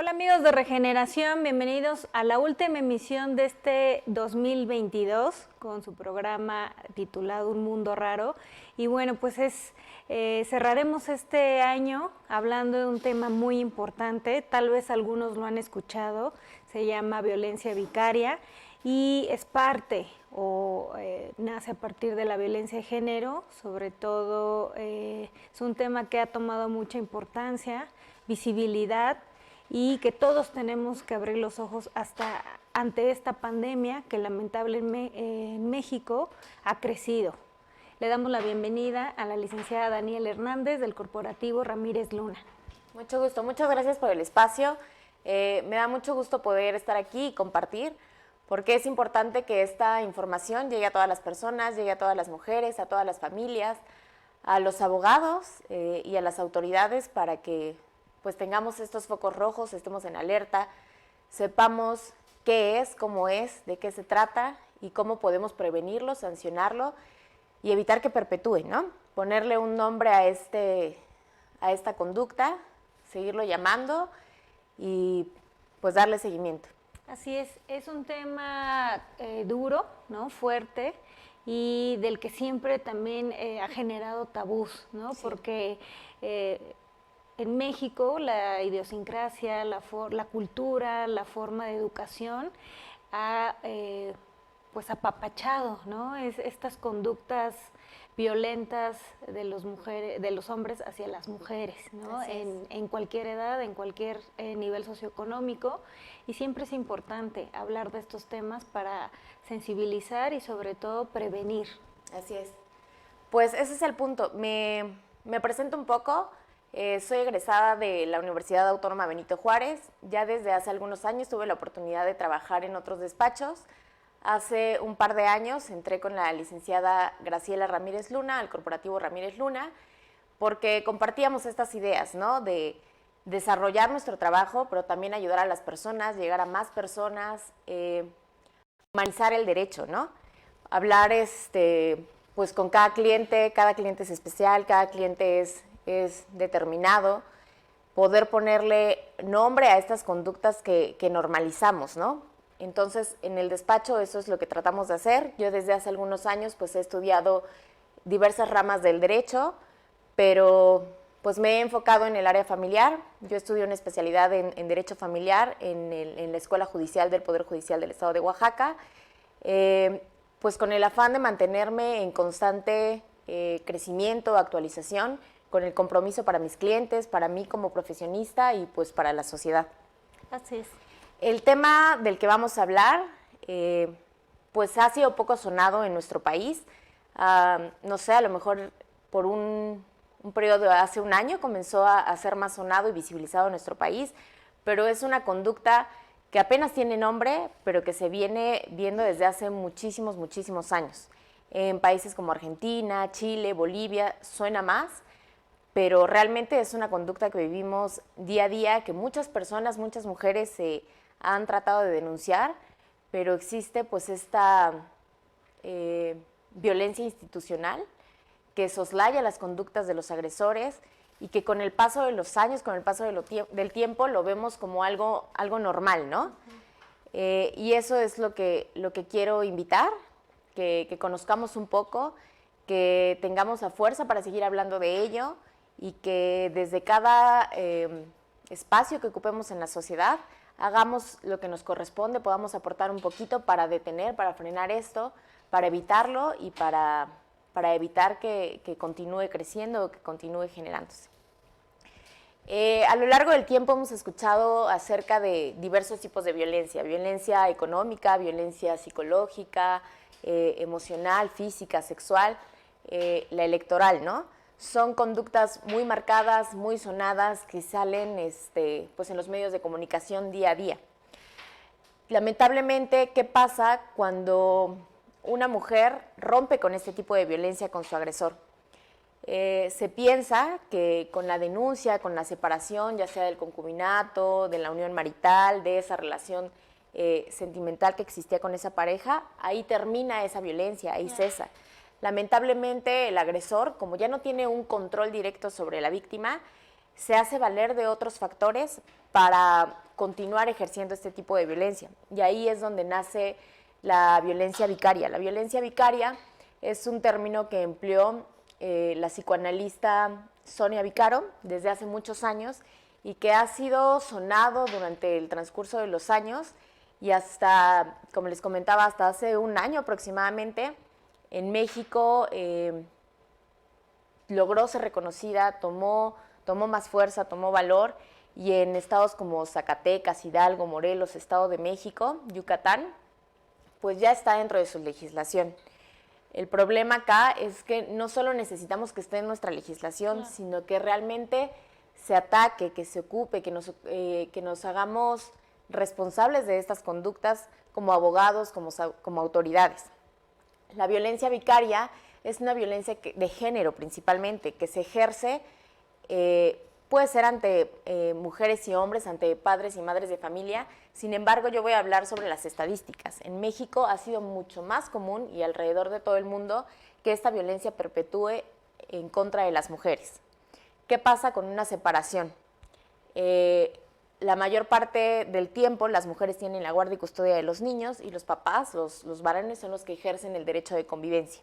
Hola amigos de Regeneración, bienvenidos a la última emisión de este 2022 con su programa titulado Un Mundo Raro. Y bueno, pues cerraremos este año hablando de un tema muy importante, tal vez algunos lo han escuchado, se llama violencia vicaria y es parte o nace a partir de la violencia de género, sobre todo es un tema que ha tomado mucha importancia, visibilidad, y que todos tenemos que abrir los ojos hasta ante esta pandemia que lamentablemente en México ha crecido. Le damos la bienvenida a la licenciada Daniela Hernández del Corporativo Ramírez Luna. Mucho gusto, muchas gracias por el espacio. Me da mucho gusto poder estar aquí y compartir, porque es importante que esta información llegue a todas las personas, llegue a todas las mujeres, a todas las familias, a los abogados y a las autoridades para que pues tengamos estos focos rojos, estemos en alerta, sepamos qué es, cómo es, de qué se trata y cómo podemos prevenirlo, sancionarlo y evitar que perpetúe, ¿no? Ponerle un nombre a esta conducta, seguirlo llamando y pues darle seguimiento. Así es un tema duro, ¿no? Fuerte, y del que siempre también ha generado tabús, ¿no? Sí. Porque en México la idiosincrasia, la cultura, la forma de educación ha pues apapachado, ¿no? Estas conductas violentas de los hombres hacia las mujeres, ¿no? En cualquier edad, en cualquier nivel socioeconómico, y siempre es importante hablar de estos temas para sensibilizar y sobre todo prevenir. Así es. Pues ese es el punto. Me presento un poco. Soy egresada de la Universidad Autónoma Benito Juárez. Ya desde hace algunos años tuve la oportunidad de trabajar en otros despachos. Hace un par de años entré con la licenciada Graciela Ramírez Luna al Corporativo Ramírez Luna, porque compartíamos estas ideas, ¿no? De desarrollar nuestro trabajo, pero también ayudar a las personas, llegar a más personas, humanizar el derecho, ¿no? Hablar pues con cada cliente es especial, cada cliente es determinado, poder ponerle nombre a estas conductas que normalizamos, ¿no? Entonces, en el despacho eso es lo que tratamos de hacer. Yo desde hace algunos años pues he estudiado diversas ramas del derecho, pero pues me he enfocado en el área familiar. Yo estudié una especialidad en Derecho Familiar en la Escuela Judicial del Poder Judicial del Estado de Oaxaca, pues con el afán de mantenerme en constante crecimiento, actualización, con el compromiso para mis clientes, para mí como profesionista y pues para la sociedad. Así es. El tema del que vamos a hablar, pues ha sido poco sonado en nuestro país. No sé, a lo mejor por un periodo de hace un año comenzó a ser más sonado y visibilizado en nuestro país, pero es una conducta que apenas tiene nombre, pero que se viene viendo desde hace muchísimos, muchísimos años. En países como Argentina, Chile, Bolivia, suena más, pero realmente es una conducta que vivimos día a día, que muchas personas, muchas mujeres han tratado de denunciar, pero existe pues esta violencia institucional que soslaya las conductas de los agresores y que con el paso de los años, con el paso del tiempo, lo vemos como algo normal, ¿no? Y eso es lo que quiero invitar, que conozcamos un poco, que tengamos la fuerza para seguir hablando de ello y que desde cada espacio que ocupemos en la sociedad hagamos lo que nos corresponde, podamos aportar un poquito para detener, para frenar esto, para evitarlo y para evitar que continúe creciendo o que continúe generándose. A lo largo del tiempo hemos escuchado acerca de diversos tipos de violencia económica, violencia psicológica, emocional, física, sexual, la electoral, ¿no? Son conductas muy marcadas, muy sonadas, que salen pues en los medios de comunicación día a día. Lamentablemente, ¿qué pasa cuando una mujer rompe con este tipo de violencia con su agresor? Se piensa que con la denuncia, con la separación, ya sea del concubinato, de la unión marital, de esa relación sentimental que existía con esa pareja, ahí termina esa violencia, ahí cesa. Lamentablemente el agresor, como ya no tiene un control directo sobre la víctima, se hace valer de otros factores para continuar ejerciendo este tipo de violencia. Y ahí es donde nace la violencia vicaria. La violencia vicaria es un término que empleó la psicoanalista Sonia Vicaro desde hace muchos años y que ha sido sonado durante el transcurso de los años y hasta, como les comentaba, hasta hace un año aproximadamente, en México logró ser reconocida, tomó más fuerza, tomó valor, y en estados como Zacatecas, Hidalgo, Morelos, Estado de México, Yucatán, pues ya está dentro de su legislación. El problema acá es que no solo necesitamos que esté en nuestra legislación, claro, sino que realmente se ataque, que se ocupe, que nos hagamos responsables de estas conductas como abogados, como autoridades. La violencia vicaria es una violencia de género principalmente, que se ejerce, puede ser ante mujeres y hombres, ante padres y madres de familia. Sin embargo, yo voy a hablar sobre las estadísticas. En México ha sido mucho más común, y alrededor de todo el mundo, que esta violencia perpetúe en contra de las mujeres. ¿Qué pasa con una separación? La mayor parte del tiempo las mujeres tienen la guardia y custodia de los niños, y los papás, los varones, son los que ejercen el derecho de convivencia.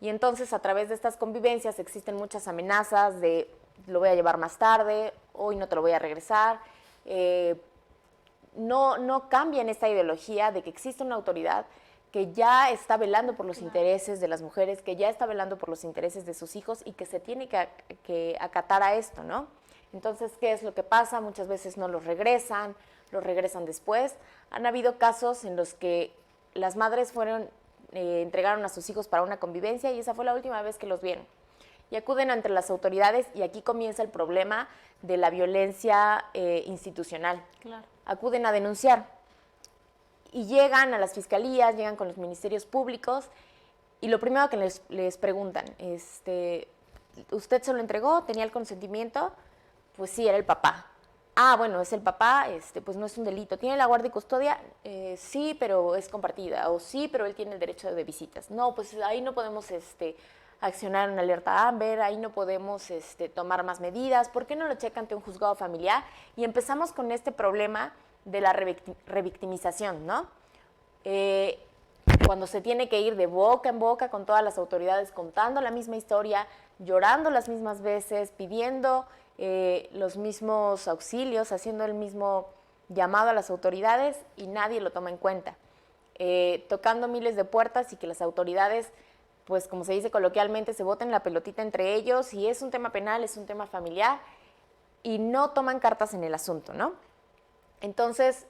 Y entonces, a través de estas convivencias existen muchas amenazas de lo voy a llevar más tarde, hoy no te lo voy a regresar. No cambian esta ideología de que existe una autoridad que ya está velando por los intereses de las mujeres, que ya está velando por los intereses de sus hijos, y que se tiene que acatar a esto, ¿no? Entonces, ¿qué es lo que pasa? Muchas veces no los regresan después. Han habido casos en los que las madres entregaron a sus hijos para una convivencia, y esa fue la última vez que los vieron. Y acuden ante las autoridades, y aquí comienza el problema de la violencia institucional. Claro. Acuden a denunciar y llegan a las fiscalías, llegan con los ministerios públicos, y lo primero que les preguntan, ¿usted se lo entregó? ¿Tenía el consentimiento? Pues sí, era el papá. Ah, bueno, es el papá, pues no es un delito. ¿Tiene la guardia y custodia? Sí, pero es compartida. O sí, pero él tiene el derecho de visitas. No, pues ahí no podemos accionar una alerta Amber, ahí no podemos tomar más medidas. ¿Por qué no lo checa ante un juzgado familiar? Y empezamos con este problema de la revictimización, ¿no? Cuando se tiene que ir de boca en boca con todas las autoridades, contando la misma historia, llorando las mismas veces, pidiendo los mismos auxilios, haciendo el mismo llamado a las autoridades, y nadie lo toma en cuenta. Tocando miles de puertas, y que las autoridades, pues como se dice coloquialmente, se boten la pelotita entre ellos, y es un tema penal, es un tema familiar, y no toman cartas en el asunto, ¿no? Entonces,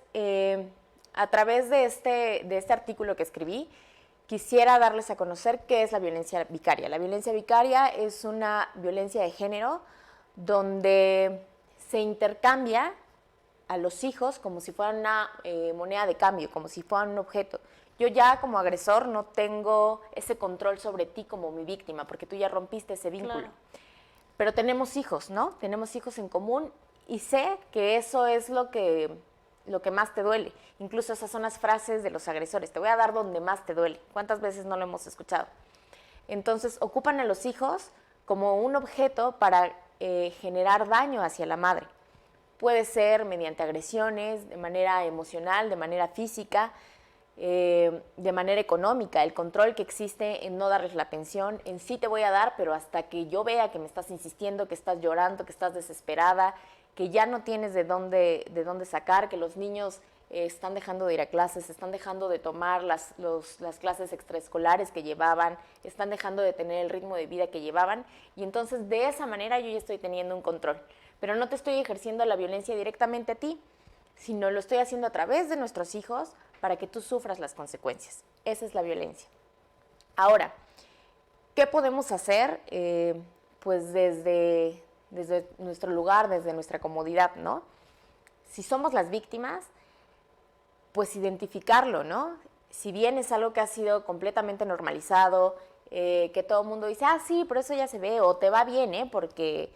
a través de este artículo que escribí, quisiera darles a conocer qué es la violencia vicaria. La violencia vicaria es una violencia de género donde se intercambia a los hijos como si fueran una moneda de cambio, como si fueran un objeto. Yo ya como agresor no tengo ese control sobre ti como mi víctima, porque tú ya rompiste ese vínculo. Claro. Pero tenemos hijos, ¿no? Tenemos hijos en común, y sé que eso es lo que más te duele. Incluso esas son las frases de los agresores. Te voy a dar donde más te duele. ¿Cuántas veces no lo hemos escuchado? Entonces, ocupan a los hijos como un objeto para generar daño hacia la madre. Puede ser mediante agresiones, de manera emocional, de manera física, de manera económica, el control que existe en no darles la pensión, en sí te voy a dar, pero hasta que yo vea que me estás insistiendo, que estás llorando, que estás desesperada, que ya no tienes de dónde sacar, que los niños están dejando de ir a clases, están dejando de tomar las clases extraescolares que llevaban, están dejando de tener el ritmo de vida que llevaban, y entonces de esa manera yo ya estoy teniendo un control. Pero no te estoy ejerciendo la violencia directamente a ti, sino lo estoy haciendo a través de nuestros hijos para que tú sufras las consecuencias. Esa es la violencia. Ahora, ¿qué podemos hacer? Pues desde nuestro lugar, desde nuestra comodidad, ¿no? Si somos las víctimas, pues identificarlo, ¿no? Si bien es algo que ha sido completamente normalizado, que todo el mundo dice, ah, sí, pero eso ya se ve, o te va bien, porque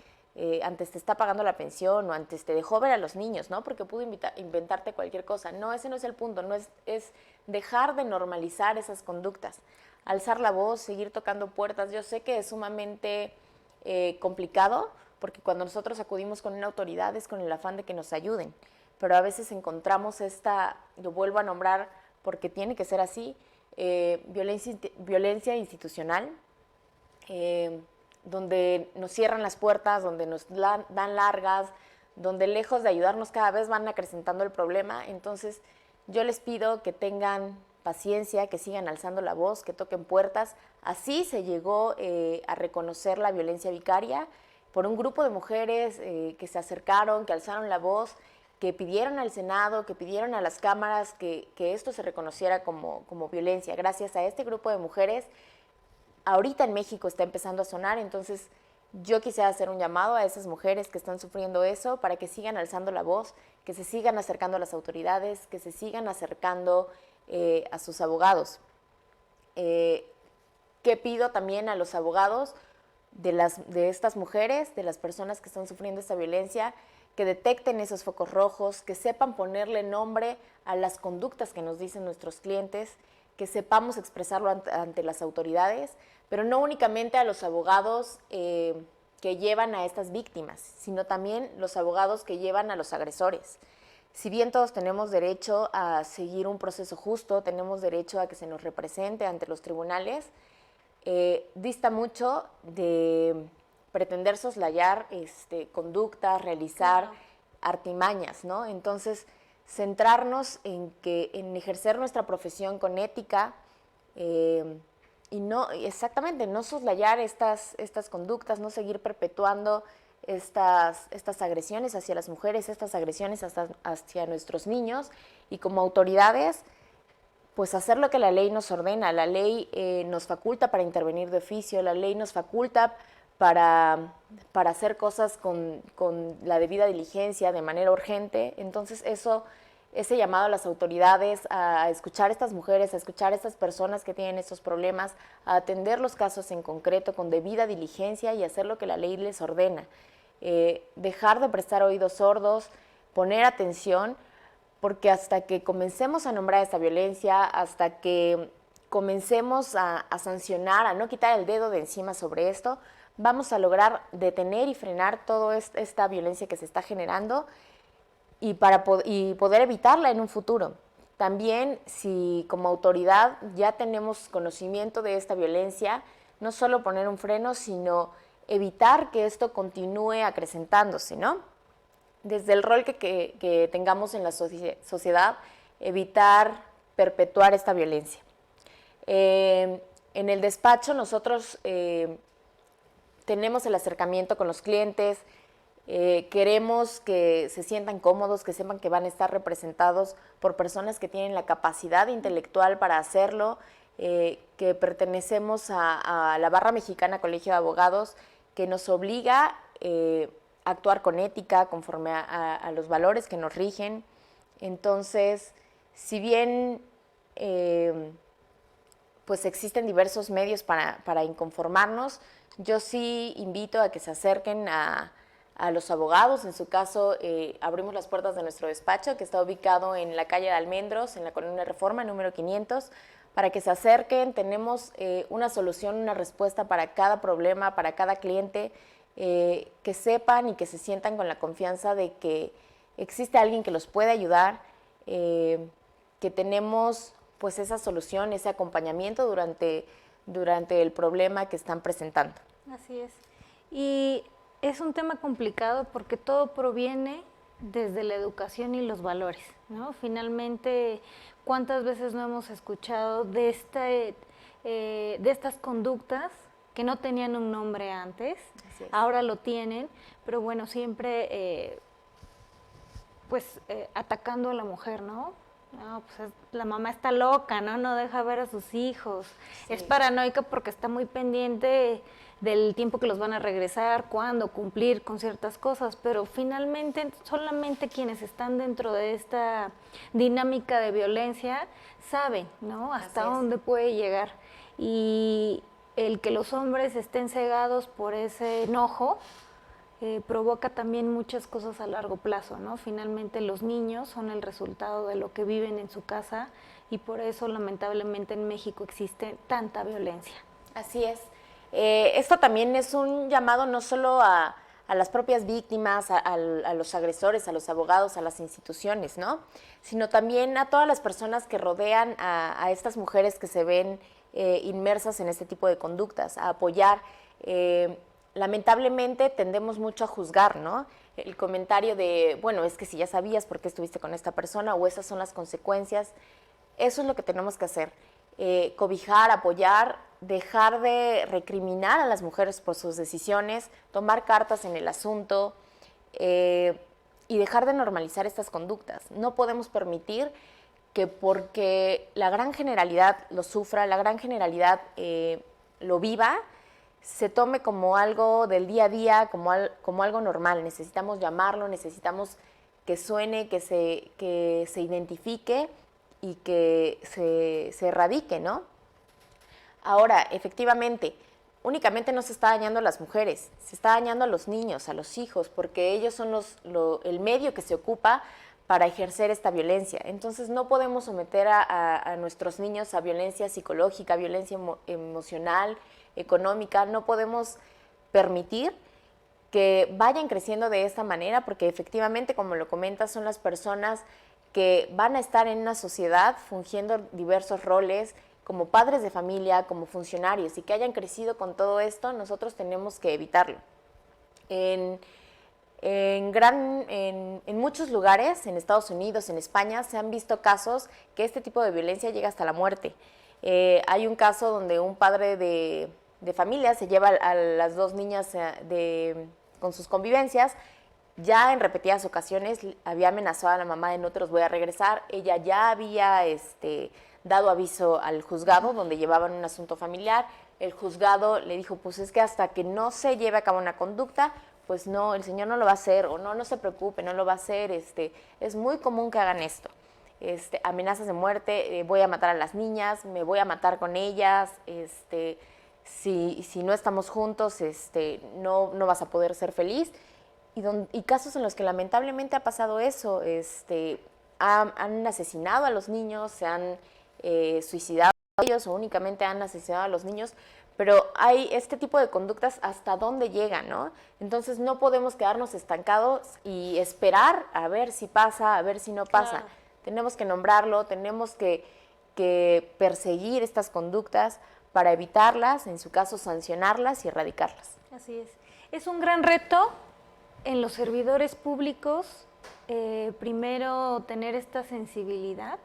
antes te está pagando la pensión, o antes te dejó ver a los niños, ¿no? Porque pudo inventarte cualquier cosa. No, ese no es el punto, no es dejar de normalizar esas conductas, alzar la voz, seguir tocando puertas. Yo sé que es sumamente complicado, porque cuando nosotros acudimos con una autoridad es con el afán de que nos ayuden, pero a veces encontramos lo vuelvo a nombrar porque tiene que ser así, violencia institucional, donde nos cierran las puertas, donde nos dan largas, donde lejos de ayudarnos cada vez van acrecentando el problema. Entonces yo les pido que tengan paciencia, que sigan alzando la voz, que toquen puertas. Así se llegó a reconocer la violencia vicaria por un grupo de mujeres que se acercaron, que alzaron la voz, que pidieron al Senado, que pidieron a las cámaras que esto se reconociera como violencia. Gracias a este grupo de mujeres, ahorita en México está empezando a sonar, entonces yo quisiera hacer un llamado a esas mujeres que están sufriendo eso para que sigan alzando la voz, que se sigan acercando a las autoridades, que se sigan acercando a sus abogados. Que pido también a los abogados de estas mujeres, de las personas que están sufriendo esta violencia, que detecten esos focos rojos, que sepan ponerle nombre a las conductas que nos dicen nuestros clientes, que sepamos expresarlo ante las autoridades, pero no únicamente a los abogados que llevan a estas víctimas, sino también los abogados que llevan a los agresores. Si bien todos tenemos derecho a seguir un proceso justo, tenemos derecho a que se nos represente ante los tribunales, dista mucho de pretender soslayar conductas, realizar artimañas, ¿no? Entonces, centrarnos en ejercer nuestra profesión con ética y no soslayar estas conductas, no seguir perpetuando estas agresiones hacia las mujeres, estas agresiones hacia nuestros niños, y como autoridades, pues hacer lo que la ley nos ordena. La ley nos faculta para intervenir de oficio, la ley nos faculta para hacer cosas con la debida diligencia, de manera urgente. Entonces ese llamado a las autoridades a escuchar a estas mujeres, a escuchar a estas personas que tienen estos problemas, a atender los casos en concreto con debida diligencia y hacer lo que la ley les ordena. Dejar de prestar oídos sordos, poner atención, porque hasta que comencemos a nombrar esta violencia, hasta que comencemos a sancionar, a no quitar el dedo de encima sobre esto, vamos a lograr detener y frenar toda esta violencia que se está generando y poder evitarla en un futuro. También, si como autoridad ya tenemos conocimiento de esta violencia, no solo poner un freno, sino evitar que esto continúe acrecentándose, ¿no? Desde el rol que tengamos en la sociedad, evitar perpetuar esta violencia. En el despacho nosotros tenemos el acercamiento con los clientes, queremos que se sientan cómodos, que sepan que van a estar representados por personas que tienen la capacidad intelectual para hacerlo, que pertenecemos a la Barra Mexicana Colegio de Abogados, que nos obliga a actuar con ética, conforme a los valores que nos rigen. Entonces, si bien pues existen diversos medios para inconformarnos, yo sí invito a que se acerquen a los abogados. En su caso, abrimos las puertas de nuestro despacho, que está ubicado en la calle de Almendros, en la Colonia Reforma, número 500, para que se acerquen. Tenemos una solución, una respuesta para cada problema, para cada cliente, que sepan y que se sientan con la confianza de que existe alguien que los puede ayudar, que tenemos pues esa solución, ese acompañamiento durante el problema que están presentando. Así es. Y es un tema complicado porque todo proviene desde la educación y los valores, ¿no? Finalmente, ¿cuántas veces no hemos escuchado de estas conductas que no tenían un nombre antes, ahora lo tienen, pero bueno, siempre atacando a la mujer, ¿no? No, pues la mamá está loca, ¿no? No deja ver a sus hijos. Sí. Es paranoica porque está muy pendiente del tiempo que los van a regresar, cuándo, cumplir con ciertas cosas, pero finalmente solamente quienes están dentro de esta dinámica de violencia saben, ¿no? Hasta dónde puede llegar. Y el que los hombres estén cegados por ese enojo provoca también muchas cosas a largo plazo, ¿no? Finalmente los niños son el resultado de lo que viven en su casa y por eso lamentablemente en México existe tanta violencia. Así es. Esto también es un llamado no solo a a las propias víctimas, a los agresores, a los abogados, a las instituciones, ¿no? Sino también a todas las personas que rodean a estas mujeres que se ven inmersas en este tipo de conductas, a apoyar. Lamentablemente tendemos mucho a juzgar, ¿no? El comentario de, bueno, es que si ya sabías por qué estuviste con esta persona o esas son las consecuencias. Eso es lo que tenemos que hacer, cobijar, apoyar, dejar de recriminar a las mujeres por sus decisiones, tomar cartas en el asunto y dejar de normalizar estas conductas. No podemos permitir que porque la gran generalidad lo sufra, la gran generalidad lo viva, se tome como algo del día a día, como algo normal. Necesitamos llamarlo, necesitamos que suene, que se identifique y que se erradique, ¿no? Ahora, efectivamente, únicamente no se está dañando a las mujeres, se está dañando a los niños, a los hijos, porque ellos son el medio que se ocupa para ejercer esta violencia. Entonces no podemos someter a nuestros niños a violencia psicológica, violencia emocional, económica. No podemos permitir que vayan creciendo de esta manera, porque efectivamente, como lo comentas, son las personas que van a estar en una sociedad fungiendo diversos roles, como padres de familia, como funcionarios, y que hayan crecido con todo esto, nosotros tenemos que evitarlo. En muchos lugares, en Estados Unidos, en España, se han visto casos que este tipo de violencia llega hasta la muerte. Hay un caso donde un padre de familia se lleva a las dos niñas con sus convivencias. Ya en repetidas ocasiones había amenazado a la mamá de no te los voy a regresar. Ella ya había dado aviso al juzgado donde llevaban un asunto familiar. El juzgado le dijo, pues es que hasta que no se lleve a cabo una conducta, pues no, el señor no lo va a hacer, o no se preocupe, no lo va a hacer. Es muy común que hagan esto. Amenazas de muerte, voy a matar a las niñas, me voy a matar con ellas, si no estamos juntos, no vas a poder ser feliz. Y casos en los que lamentablemente ha pasado eso, han asesinado a los niños, se han suicidado a ellos o únicamente han asesinado a los niños, pero hay este tipo de conductas hasta dónde llegan, ¿no? Entonces no podemos quedarnos estancados y esperar a ver si pasa, a ver si no pasa. Claro. Tenemos que nombrarlo, tenemos que perseguir estas conductas para evitarlas, en su caso sancionarlas y erradicarlas. Así es. Es un gran reto en los servidores públicos, primero tener esta sensibilidad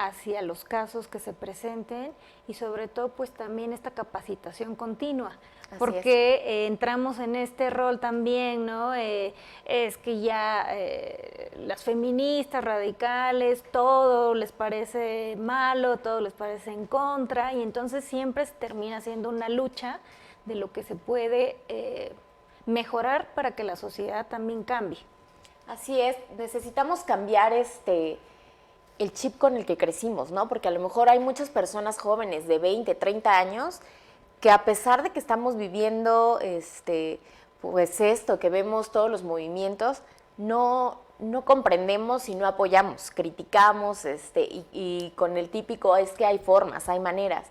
hacia los casos que se presenten y sobre todo pues también esta capacitación continua, porque entramos en este rol también, ¿no? Es que ya las feministas radicales, todo les parece malo, todo les parece en contra y entonces siempre termina siendo una lucha de lo que se puede mejorar para que la sociedad también cambie. Así es, necesitamos cambiar el chip con el que crecimos, ¿no? Porque a lo mejor hay muchas personas jóvenes de 20, 30 años que a pesar de que estamos viviendo pues esto, que vemos todos los movimientos, no comprendemos y no apoyamos, criticamos y con el típico es que hay formas, hay maneras.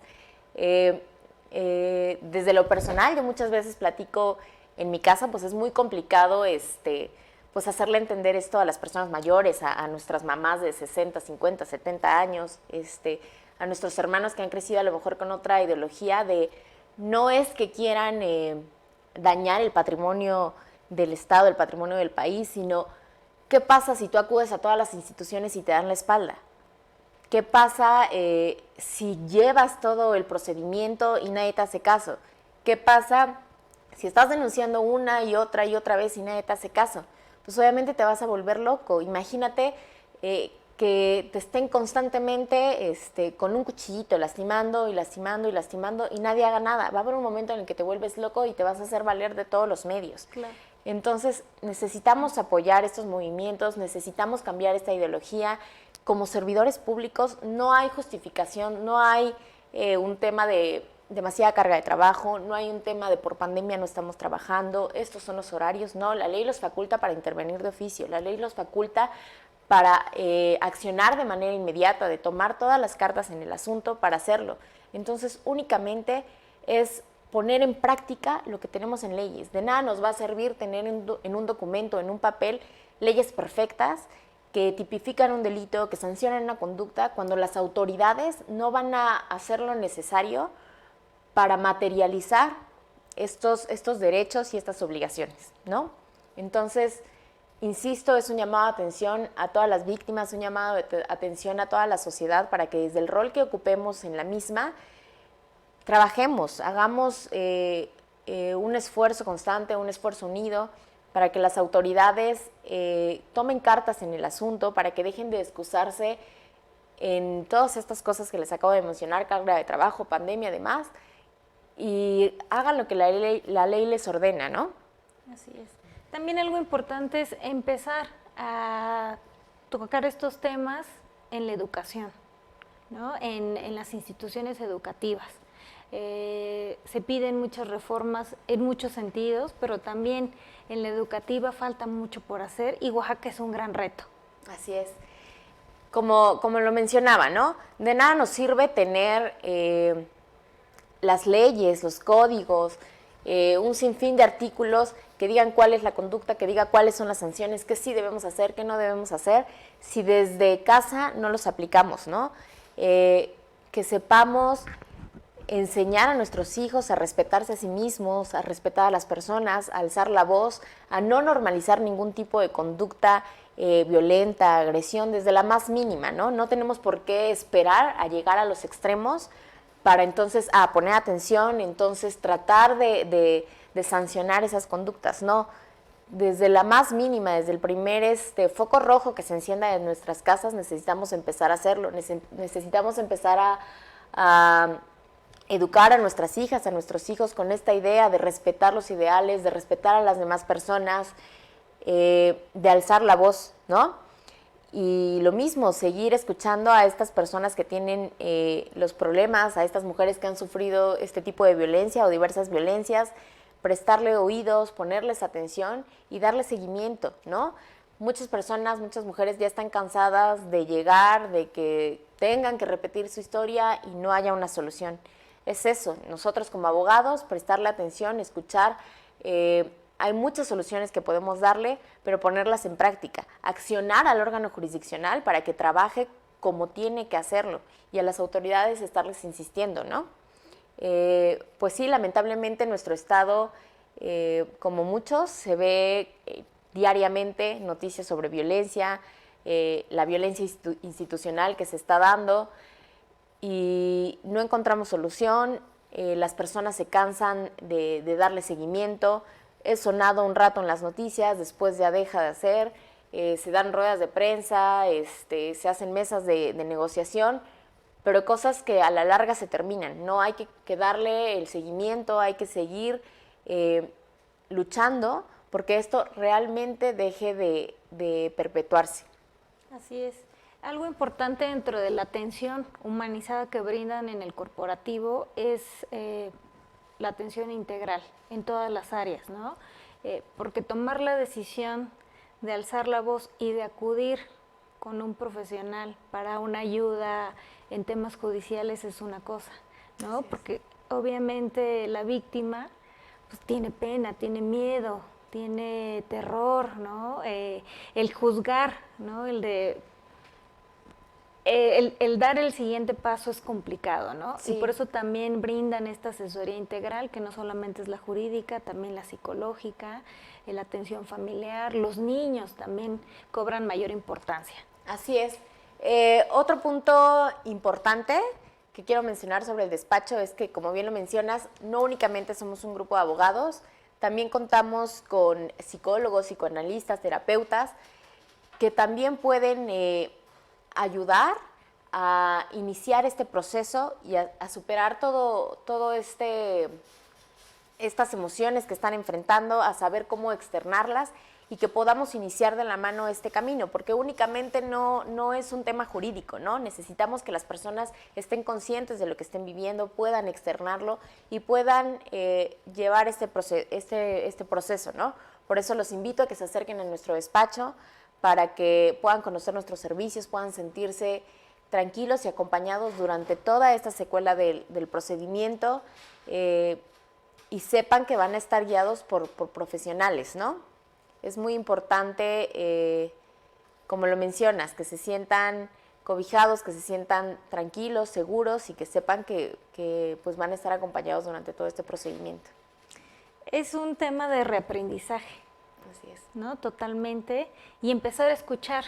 Desde lo personal, yo muchas veces platico en mi casa, pues es muy complicado pues hacerle entender esto a las personas mayores, a nuestras mamás de 60, 50, 70 años, a nuestros hermanos que han crecido a lo mejor con otra ideología de no es que quieran dañar el patrimonio del Estado, el patrimonio del país, sino ¿qué pasa si tú acudes a todas las instituciones y te dan la espalda? ¿Qué pasa si llevas todo el procedimiento y nadie te hace caso? ¿Qué pasa si estás denunciando una y otra vez y nadie te hace caso? Pues obviamente te vas a volver loco. Imagínate que te estén constantemente con un cuchillito lastimando y lastimando y lastimando y nadie haga nada. Va a haber un momento en el que te vuelves loco y te vas a hacer valer de todos los medios. Claro. Entonces necesitamos apoyar estos movimientos, necesitamos cambiar esta ideología. Como servidores públicos no hay justificación, no hay un tema de demasiada carga de trabajo, no hay un tema de por pandemia no estamos trabajando, estos son los horarios, no, la ley los faculta para intervenir de oficio, la ley los faculta para accionar de manera inmediata, de tomar todas las cartas en el asunto para hacerlo. Entonces únicamente es poner en práctica lo que tenemos en leyes. De nada nos va a servir tener en un documento, en un papel, leyes perfectas que tipifican un delito, que sancionan una conducta, cuando las autoridades no van a hacer lo necesario para materializar estos derechos y estas obligaciones, ¿no? Entonces, insisto, es un llamado de atención a todas las víctimas, un llamado de atención a toda la sociedad para que desde el rol que ocupemos en la misma, trabajemos, hagamos un esfuerzo constante, un esfuerzo unido para que las autoridades tomen cartas en el asunto, para que dejen de excusarse en todas estas cosas que les acabo de mencionar, carga de trabajo, pandemia, demás, y hagan lo que la ley les ordena, ¿no? Así es. También algo importante es empezar a tocar estos temas en la educación, ¿no? En las instituciones educativas. Se piden muchas reformas en muchos sentidos, pero también en la educativa falta mucho por hacer y Oaxaca es un gran reto. Así es. Como lo mencionaba, ¿no? De nada nos sirve tener las leyes, los códigos, un sinfín de artículos que digan cuál es la conducta, que diga cuáles son las sanciones, qué sí debemos hacer, qué no debemos hacer, si desde casa no los aplicamos, ¿no? Que sepamos enseñar a nuestros hijos a respetarse a sí mismos, a respetar a las personas, a alzar la voz, a no normalizar ningún tipo de conducta violenta, agresión, desde la más mínima, ¿no? No tenemos por qué esperar a llegar a los extremos para entonces poner atención, entonces tratar de sancionar esas conductas, no. Desde la más mínima, desde el primer foco rojo que se encienda en nuestras casas, necesitamos empezar a hacerlo, necesitamos empezar a educar a nuestras hijas, a nuestros hijos con esta idea de respetar los ideales, de respetar a las demás personas, de alzar la voz, ¿no? Y lo mismo, seguir escuchando a estas personas que tienen los problemas, a estas mujeres que han sufrido este tipo de violencia o diversas violencias, prestarle oídos, ponerles atención y darle seguimiento, ¿no? Muchas personas, muchas mujeres ya están cansadas de llegar, de que tengan que repetir su historia y no haya una solución. Es eso, nosotros como abogados, prestarle atención, escuchar. Hay muchas soluciones que podemos darle, pero ponerlas en práctica. Accionar al órgano jurisdiccional para que trabaje como tiene que hacerlo y a las autoridades estarles insistiendo, ¿no? Pues sí, lamentablemente en nuestro estado, como muchos, se ve diariamente noticias sobre violencia, la violencia institucional que se está dando y no encontramos solución, las personas se cansan de darle seguimiento. Es sonado un rato en las noticias, después ya deja de hacer, se dan ruedas de prensa, se hacen mesas de negociación, pero cosas que a la larga se terminan. No hay que darle el seguimiento, hay que seguir luchando porque esto realmente deje de perpetuarse. Así es. Algo importante dentro de la atención humanizada que brindan en el corporativo es la atención integral en todas las áreas, ¿no? Porque tomar la decisión de alzar la voz y de acudir con un profesional para una ayuda en temas judiciales es una cosa, ¿no? Porque obviamente la víctima pues tiene pena, tiene miedo, tiene terror, ¿no? El juzgar, ¿no? El dar el siguiente paso es complicado, ¿no? Sí. Y por eso también brindan esta asesoría integral, que no solamente es la jurídica, también la psicológica, la atención familiar, los niños también cobran mayor importancia. Así es. Otro punto importante que quiero mencionar sobre el despacho es que, como bien lo mencionas, no únicamente somos un grupo de abogados, también contamos con psicólogos, psicoanalistas, terapeutas, que también pueden ayudar a iniciar este proceso y a superar todo estas emociones que están enfrentando, a saber cómo externarlas y que podamos iniciar de la mano este camino, porque únicamente no es un tema jurídico, ¿no? Necesitamos que las personas estén conscientes de lo que estén viviendo, puedan externarlo y puedan llevar este proceso, ¿no? Por eso los invito a que se acerquen a nuestro despacho para que puedan conocer nuestros servicios, puedan sentirse tranquilos y acompañados durante toda esta secuela del procedimiento. y sepan que van a estar guiados por profesionales, ¿no? Es muy importante, como lo mencionas, que se sientan cobijados, que se sientan tranquilos, seguros y que sepan que pues van a estar acompañados durante todo este procedimiento. Es un tema de reaprendizaje. Así es. ¿No? Totalmente. Y empezar a escuchar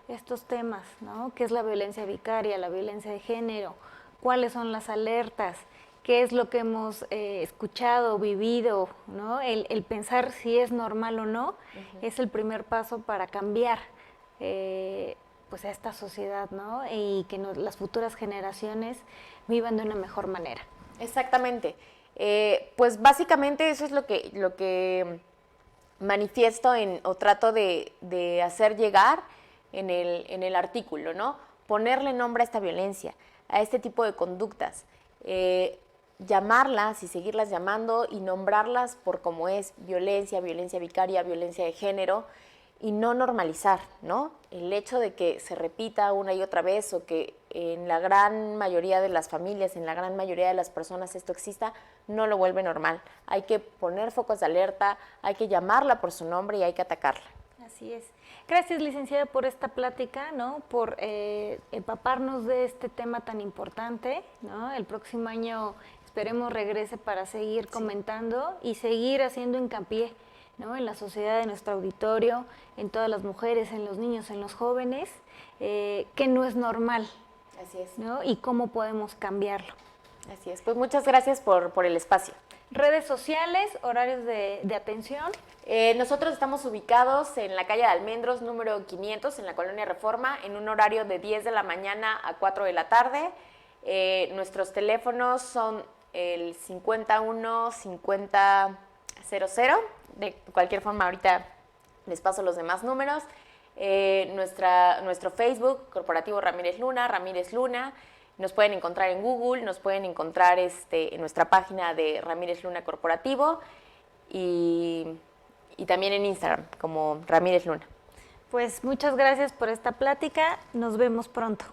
estos temas, ¿no? ¿Qué es la violencia vicaria, la violencia de género? ¿Cuáles son las alertas? ¿Qué es lo que hemos escuchado, vivido? ¿No? El pensar si es normal o no es el primer paso para cambiar pues a esta sociedad, ¿no? Y que las futuras generaciones vivan de una mejor manera. Exactamente. Pues básicamente eso es lo que manifiesto o trato de hacer llegar en el artículo, ¿no? Ponerle nombre a esta violencia, a este tipo de conductas, llamarlas y seguirlas llamando y nombrarlas por como es: violencia, violencia vicaria, violencia de género, y no normalizar, ¿no? El hecho de que se repita una y otra vez, o que en la gran mayoría de las familias, en la gran mayoría de las personas esto exista, no lo vuelve normal. Hay que poner focos de alerta, hay que llamarla por su nombre y hay que atacarla. Así es. Gracias, licenciada, por esta plática, ¿no? Por empaparnos de este tema tan importante, ¿no? El próximo año esperemos regrese para seguir comentando y seguir haciendo hincapié, ¿no? En la sociedad, en nuestro auditorio, en todas las mujeres, en los niños, en los jóvenes, que no es normal. Así es. ¿No? Y cómo podemos cambiarlo. Así es. Pues muchas gracias por el espacio. Redes sociales, horarios de atención. Nosotros estamos ubicados en la calle de Almendros, número 500, en la Colonia Reforma, en un horario de 10 de la mañana a 4 de la tarde. Nuestros teléfonos son el 51-5000. De cualquier forma, ahorita les paso los demás números. Nuestro Facebook, Corporativo Ramírez Luna. Nos pueden encontrar en Google, nos pueden encontrar en nuestra página de Ramírez Luna Corporativo y también en Instagram como Ramírez Luna. Pues muchas gracias por esta plática, nos vemos pronto.